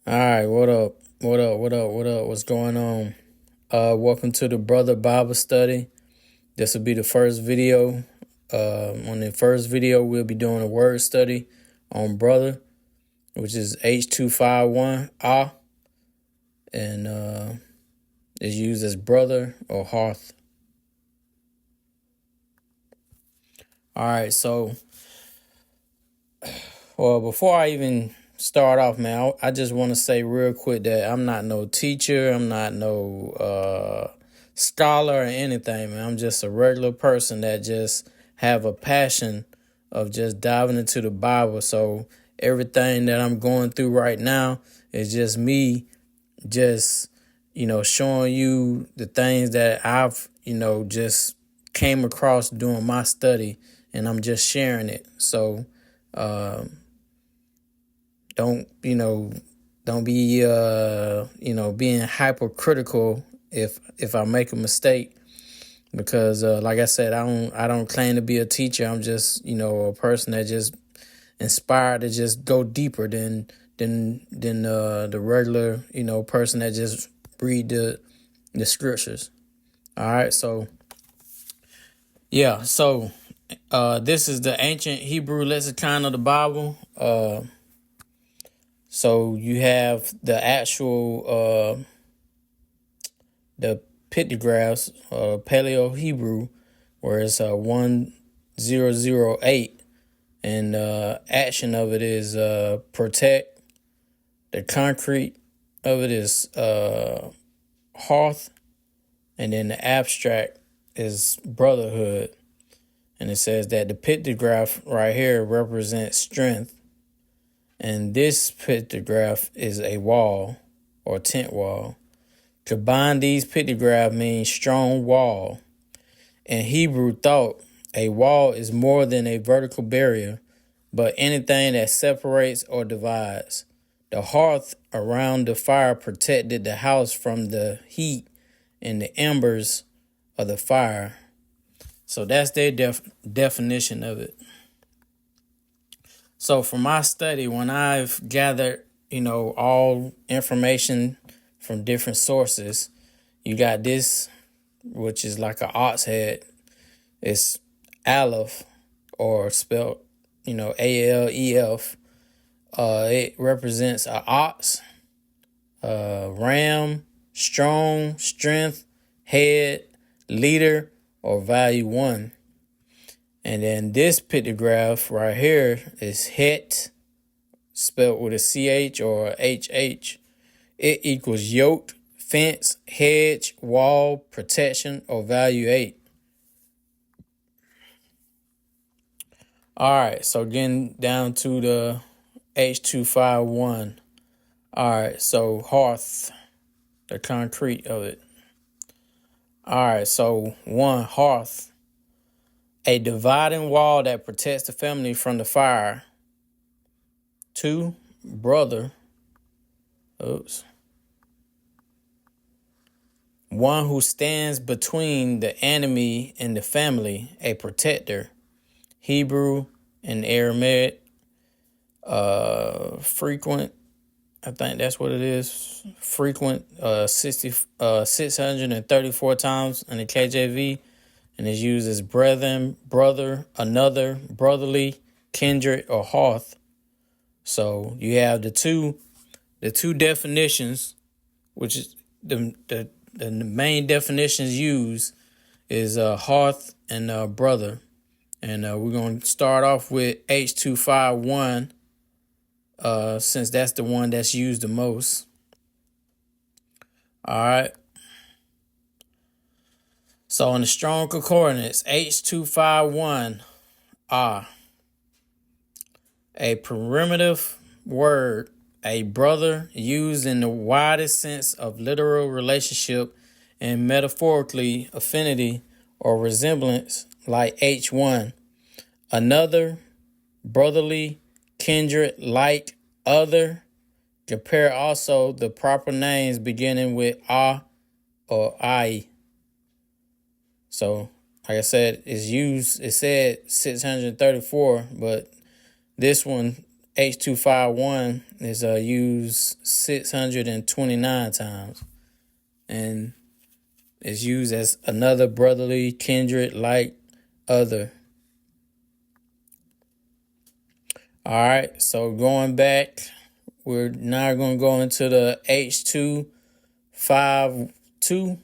All right, what up? What up? What up? What up? What's going on? Welcome to the Brother Bible Study. This will be the first video. On the first video, we'll be doing a word study on brother, which is H251 and is used as brother or hearth. All right, so before I even start off, man, I just want to say real quick that I'm not no teacher. I'm not no scholar or anything, man. I'm just a regular person that just have a passion of just diving into the Bible. So everything that I'm going through right now is just me just, showing you the things that I've, just came across doing my study, and I'm just sharing it. So, don't don't be being hypercritical if I make a mistake, because like I said, I don't claim to be a teacher. I'm just a person that just inspired to just go deeper than the regular person that just read the scriptures. All right, so this is the ancient Hebrew lexicon of the Bible. So you have the actual the pictographs, Paleo Hebrew, where it's 1008, and action of it is protect. The concrete of it is hearth, and then the abstract is brotherhood. And it says that the pictograph right here represents strength, and this pictograph is a wall or tent wall. Combine these pictographs means strong wall. In Hebrew thought, a wall is more than a vertical barrier, but anything that separates or divides. The hearth around the fire protected the house from the heat and the embers of the fire. So that's their definition of it. So for my study, when I've gathered, all information from different sources, you got this, which is like an ox head. It's Aleph, or spelled, ALEF. It represents an ox, ram, strong, strength, head, leader, or value one. And then this pictograph right here is het, spelled with a CH or HH. It equals yoke, fence, hedge, wall, protection, or value 8. All right, so getting down to the H251. All right, so hearth, the concrete of it. All right, so 1, hearth, a dividing wall that protects the family from the fire. 2, brother. One who stands between the enemy and the family, a protector. Hebrew and Aramaic, frequent. I think that's what it is. Frequent, 634 times in the KJV, and is used as brethren, brother, another, brotherly, kindred, or hearth. So you have the two definitions, which is the main definitions used is hearth and brother. And we're going to start off with H251, since that's the one that's used the most. All right. So in the Strong Concordance, H251 are a primitive word, a brother used in the widest sense of literal relationship and metaphorically affinity or resemblance, like H1. Another, brotherly, kindred, like, other. Compare also the proper names beginning with a or I. So, like I said, it said 634, but this one H251 is used 629 times, and is used as another brotherly, kindred, like other. All right, so going back, we're now going to go into the H252.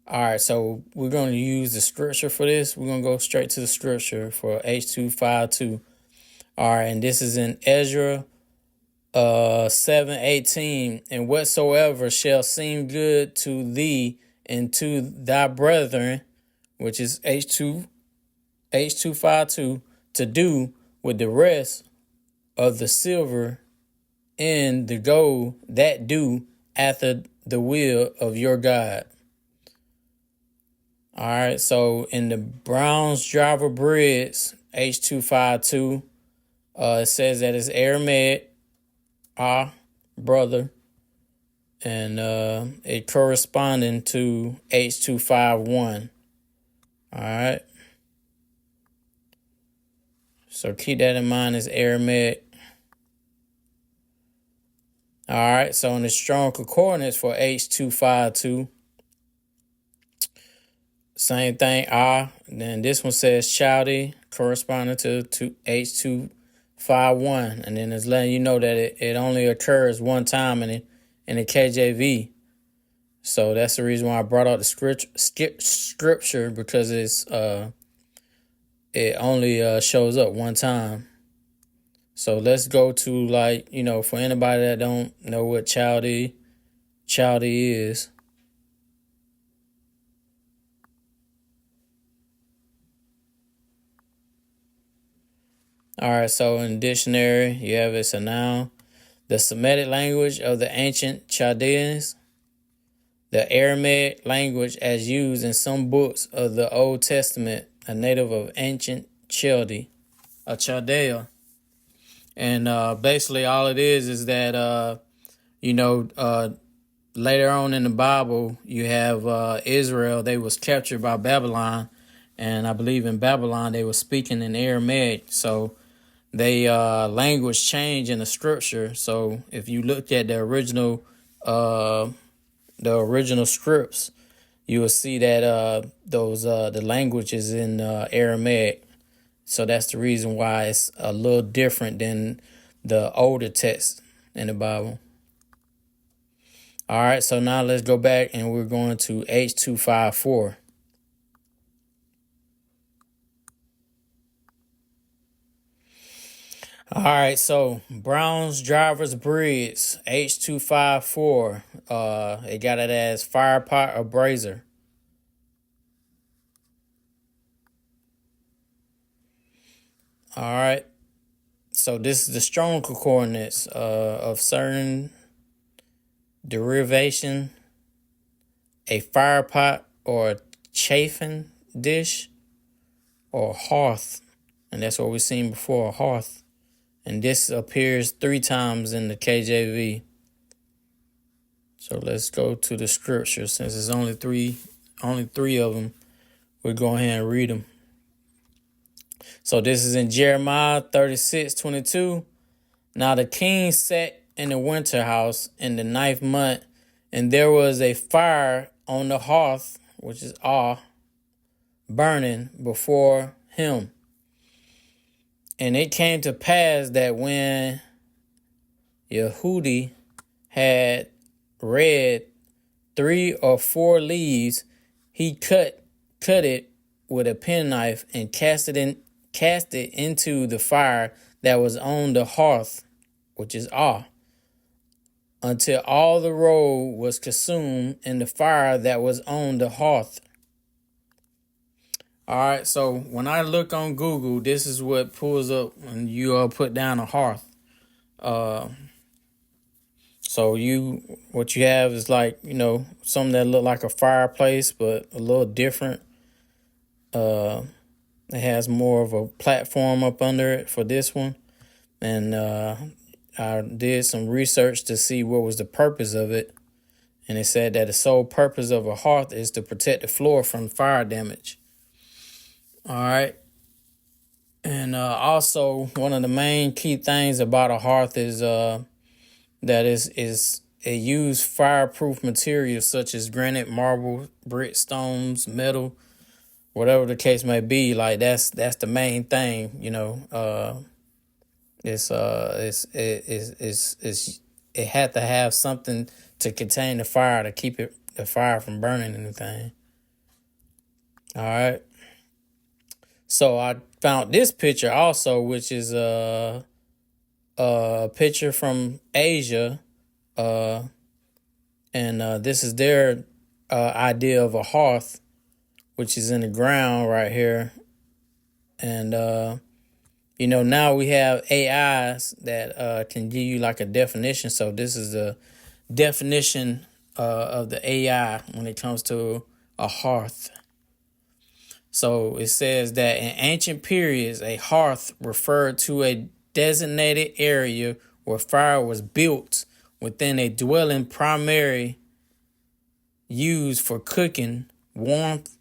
All right, so we're going to use the scripture for this. We're going to go straight to the scripture for H252. All right, and this is in Ezra 7:18. And whatsoever shall seem good to thee and to thy brethren, which is H252, to do with the rest of the silver and the gold, that do after the will of your God. All right, so in the Brown's Driver Bridge, H252, it says that it's Aramaic, brother, and it corresponding to H251. All right, so keep that in mind, as Aramaic. All right, so in the strong concordance for H252, same thing, then this one says Chaldee, corresponding to H251. And then it's letting you know that it only occurs one time in the KJV. So that's the reason why I brought out the scripture, because it only shows up one time. So let's go to, like, for anybody that don't know what Chaldee is. All right, so in the dictionary, you have it's a noun. The Semitic language of the ancient Chaldeans. The Aramaic language as used in some books of the Old Testament, a native of ancient Chaldea. And basically all it is that, later on in the Bible, you have Israel. They was captured by Babylon. And I believe in Babylon, they were speaking in Aramaic. So they language change in the scripture. So if you look at the original scripts, you will see that the language is in Aramaic. So that's the reason why it's a little different than the older text in the Bible. All right, so now let's go back and we're going to H254. All right, so Brown's Driver's Bridge, H254. It got it as fire pot or brazier. All right, so this is the strong concordance of certain derivation, a fire pot or chafing dish, or hearth. And that's what we've seen before, a hearth. And this appears 3 times in the KJV. So let's go to the scripture. Since there's only three of them, we'll go ahead and read them. So this is in Jeremiah 36:22. Now the king sat in the winter house in the 9th month, and there was a fire on the hearth, which is burning before him. And it came to pass that when Yehudi had read 3 or 4 leaves, he cut it with a penknife and cast it into the fire that was on the hearth, which is until all the roll was consumed in the fire that was on the hearth. All right, so when I look on Google, this is what pulls up when you put down a hearth. So what you have is like, something that look like a fireplace, but a little different. It has more of a platform up under it for this one. And I did some research to see what was the purpose of it. And it said that the sole purpose of a hearth is to protect the floor from fire damage. All right. And And also, one of the main key things about a hearth is that is it use fireproof materials such as granite, marble, brick, stones, metal, whatever the case may be. Like that's the main thing, you know. It had to have something to contain the fire to keep the fire from burning anything. All right. So I found this picture also, which is a picture from Asia, and this is their idea of a hearth, which is in the ground right here. And now we have AIs that can give you like a definition. So this is the definition of the AI when it comes to a hearth. So it says that in ancient periods, a hearth referred to a designated area where fire was built within a dwelling, primarily used for cooking, warmth,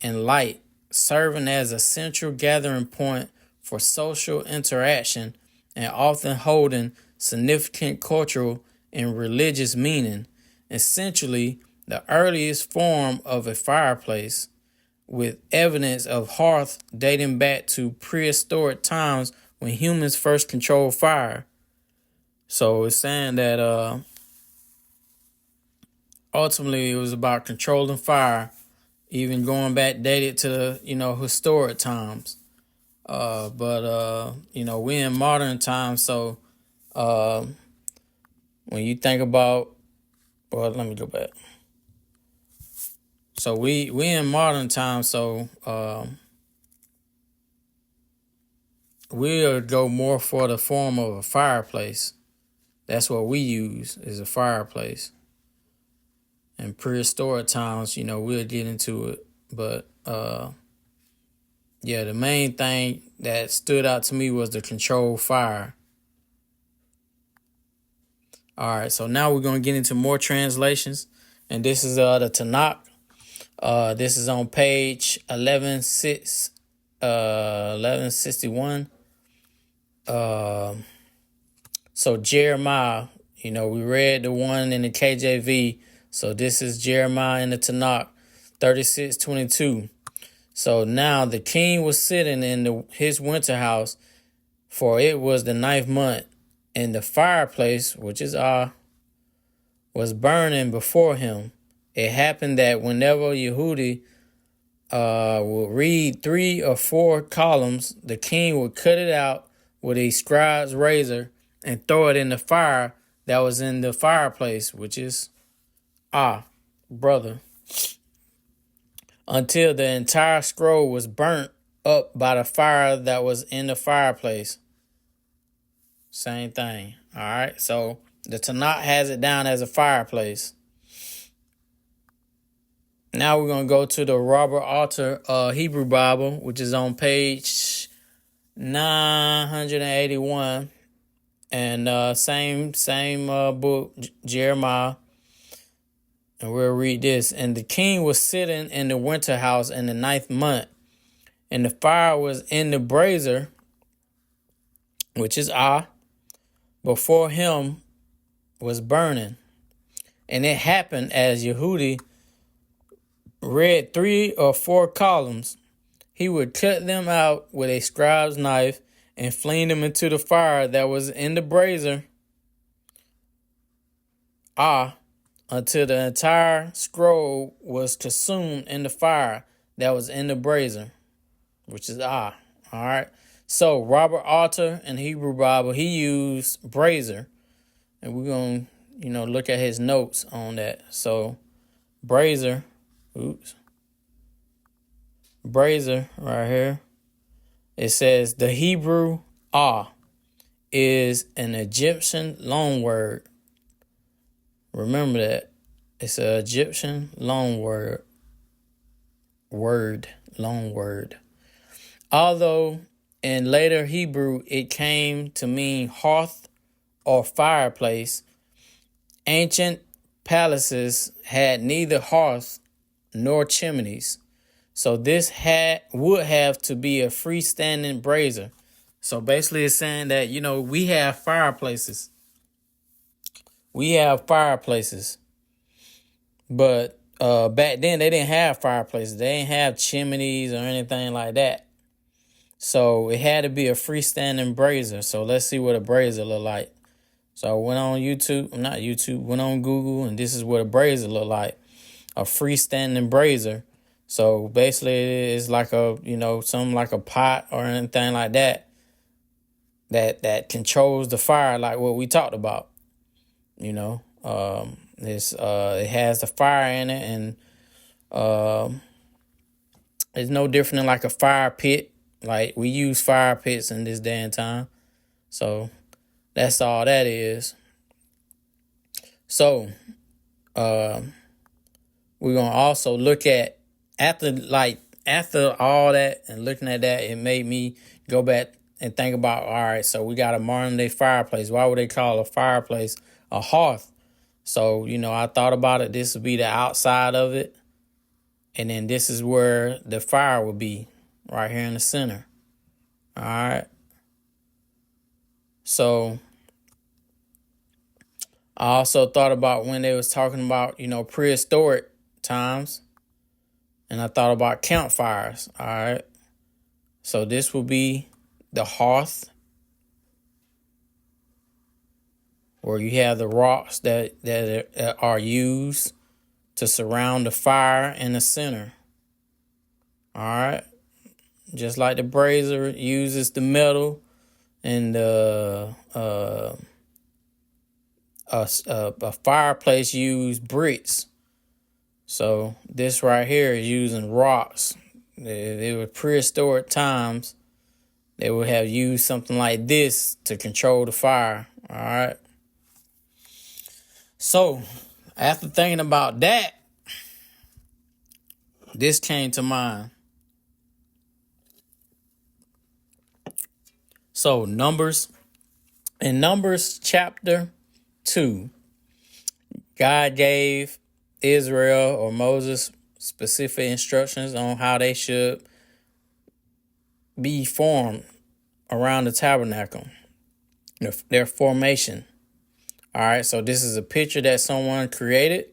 and light, serving as a central gathering point for social interaction and often holding significant cultural and religious meaning. Essentially, the earliest form of a fireplace, with evidence of hearth dating back to prehistoric times when humans first controlled fire. So it's saying that ultimately it was about controlling fire, even going back dated to historic times. But we're in modern times, so when you think about, well, let me go back. So we in modern times, so we'll go more for the form of a fireplace. That's what we use, is a fireplace. In prehistoric times, we'll get into it. But the main thing that stood out to me was the controlled fire. All right, so now we're going to get into more translations. And this is the Tanakh. This is on page 1161. So Jeremiah, we read the one in the KJV. So this is Jeremiah in the Tanakh, 36:22. So now the king was sitting in his winter house, for it was the 9th month, and the fireplace, which is was burning before him. It happened that whenever Yehudi would read 3 or 4 columns, the king would cut it out with a scribe's razor and throw it in the fire that was in the fireplace, which is brother, until the entire scroll was burnt up by the fire that was in the fireplace. Same thing. All right. So the Tanakh has it down as a fireplace. Now we're going to go to the Robert Alter Hebrew Bible, which is on page 981. And same book, Jeremiah. And we'll read this. And the king was sitting in the winter house in the 9th month, and the fire was in the brazier, which is before him was burning. And it happened as Yehudi read 3 or 4 columns, he would cut them out with a scribe's knife and fling them into the fire that was in the brazier, until the entire scroll was consumed in the fire that was in the brazier, which is All right. So Robert Alter in Hebrew Bible, he used brazier, and we're going to look at his notes on that. So brazier right here. It says the Hebrew is an Egyptian loan word. Remember that. It's an Egyptian loan word. Loan word. Although in later Hebrew it came to mean hearth or fireplace, ancient palaces had neither hearth nor chimneys. So this would have to be a freestanding brazier. So basically, it's saying that, we have fireplaces. We have fireplaces, but back then they didn't have fireplaces. They didn't have chimneys or anything like that. So it had to be a freestanding brazier. So let's see what a brazier look like. So I went on went on Google, and this is what a brazier look like. A freestanding brazier. So basically it's like something like a pot or anything like that that controls the fire, like what we talked about. It has the fire in it, and it's no different than like a fire pit. Like we use fire pits in this day and time. So that's all that is. So we're gonna also look at after all that and looking at that, it made me go back and think about, all right, so we got a modern day fireplace. Why would they call a fireplace a hearth? So, I thought about it. This would be the outside of it. And then this is where the fire would be, right here in the center. All right. So I also thought about when they was talking about, prehistoric times. And I thought about campfires. All right. So this will be the hearth, where you have the rocks that are used to surround the fire in the center. All right. Just like the brazier uses the metal, and a fireplace use bricks. So this right here is using rocks. They were prehistoric times. They would have used something like this to control the fire. All right. So after thinking about that, this came to mind. So in Numbers chapter 2, God gave Israel or Moses specific instructions on how they should be formed around the tabernacle, their formation. All right, so this is a picture that someone created.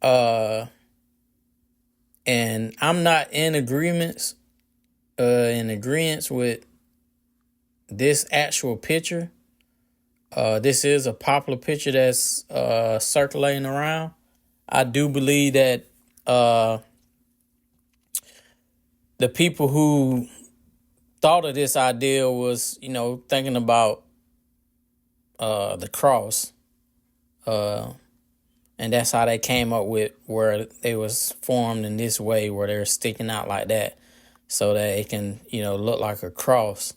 And I'm not in agreement with this actual picture. This is a popular picture that's circulating around. I do believe that the people who thought of this idea was, thinking about the cross. And that's how they came up with where they was formed in this way, where they're sticking out like that, so that it can, look like a cross.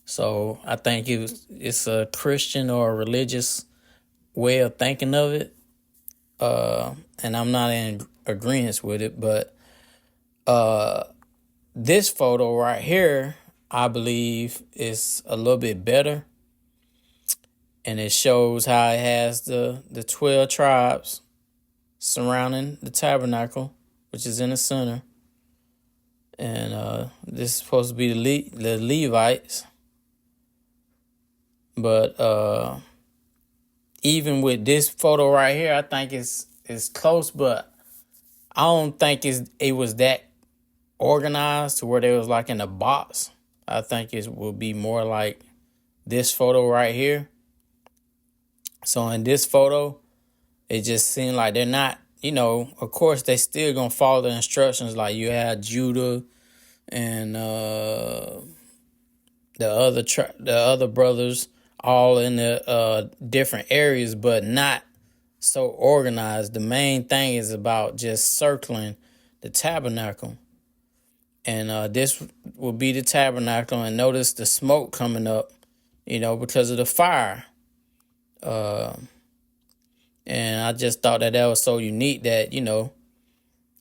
So I think it's a Christian or a religious way of thinking of it. And I'm not in agreement with it, but this photo right here, I believe, is a little bit better. And it shows how it has the 12 tribes surrounding the tabernacle, which is in the center. And this is supposed to be the Levites. But even with this photo right here, I think it's close, but I don't think it was that organized to where they was like in a box. I think it will be more like this photo right here. So in this photo, it just seemed like they're not, of course they still gonna follow the instructions. Like you had Judah and the other brothers all in the different areas, but not so organized. The main thing is about just circling the tabernacle. And this will be the tabernacle, and notice the smoke coming up, because of the fire. And I just thought that was so unique that,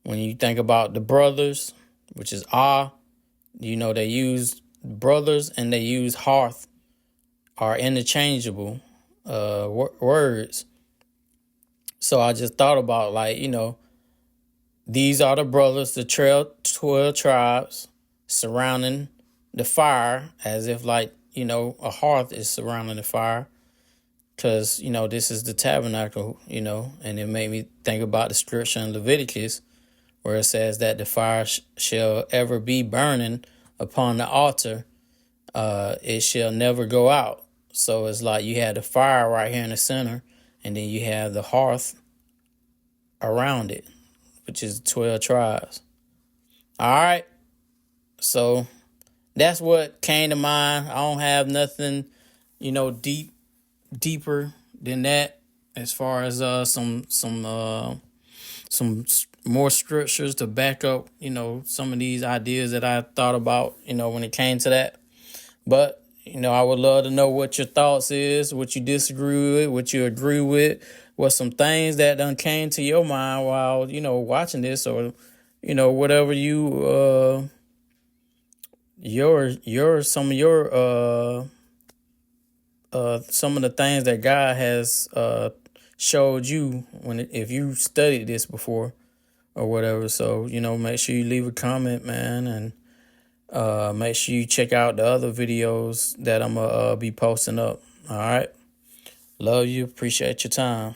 when you think about the brothers, which is they use brothers and they use hearth, are interchangeable words. So I just thought about, these are the brothers, the 12 tribes surrounding the fire as if like, a hearth is surrounding the fire. Because, this is the tabernacle, and it made me think about the scripture in Leviticus where it says that the fire shall ever be burning upon the altar. It shall never go out. So it's like you had the fire right here in the center, and then you have the hearth around it, which is 12 tribes. All right. So that's what came to mind. I don't have nothing, deeper than that as far as some more scriptures to back up, some of these ideas that I thought about, when it came to that. But, I would love to know what your thoughts is, what you disagree with, what you agree with, what some things that done came to your mind while, watching this, or, whatever you, some of the things that God has, showed you if you studied this before or whatever. So, make sure you leave a comment, man, and make sure you check out the other videos that I'm going to be posting up. All right. Love you. Appreciate your time.